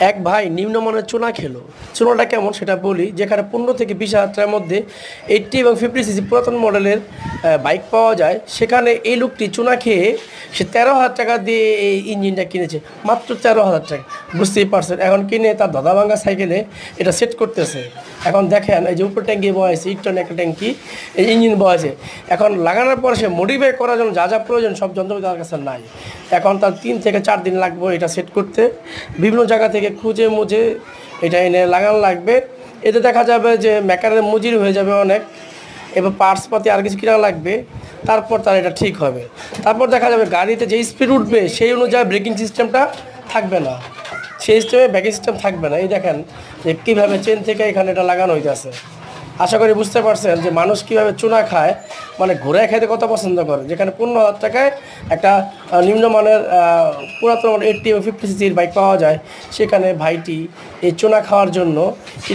এক ভাই নিম্নমানের চুনা খেলো। চুনাটা কেমন সেটা বলি। যেখানে 15 থেকে 20 হাজার টাকার মধ্যে 80 এবং 50 সিসি পুরাতন মডেলের বাইক পাওয়া যায়, সেখানে এই লোকটি চুনা খেয়ে সে 13,000 টাকা দিয়ে এই ইঞ্জিনটা কিনেছে। মাত্র 13,000 টাকা, বুঝতেই পারছেন। এখন কিনে তার দাদা ভাঙ্গা সাইকেলে এটা সেট করতেছে। এখন দেখেন, এই যে উপর ট্যাঙ্কি বয়েছে, ইটন একটা ট্যাঙ্কি, এই ইঞ্জিন বয়েছে। এখন লাগানোর পর সে মডিফাই করার জন্য যা যা প্রয়োজন সব যন্ত্রপাতি তার কাছে নাই। এখন তার 3 থেকে 4 দিন লাগবে এটা সেট করতে। বিভিন্ন জায়গা থেকে খুঁজে মুজে এটা এনে লাগানো লাগবে। এতে দেখা যাবে যে মেকারের মজুরি হয়ে যাবে অনেক, এবার পার্টসপাতি আর কিছু কিনা লাগবে, তারপর তার এটা ঠিক হবে। তারপর দেখা যাবে গাড়িতে যে স্পিড উঠবে সেই অনুযায়ী ব্রেকিং সিস্টেমটা থাকবে না, সেই সিস্টেমে ব্রেকিং সিস্টেম থাকবে না। এই দেখেন যে কীভাবে চেন থেকে এখানে এটা লাগানো হইতেছে। আশা করি বুঝতে পারছেন যে মানুষ কীভাবে চুনা খায়, মানে ঘোরায় খাইতে কত পছন্দ করে। যেখানে 15,000 টাকায় একটা নিম্নমানের পুরাতন 80 এবং 50 সিসির বাইক পাওয়া যায়, সেখানে ভাইটি এই চুনা খাওয়ার জন্য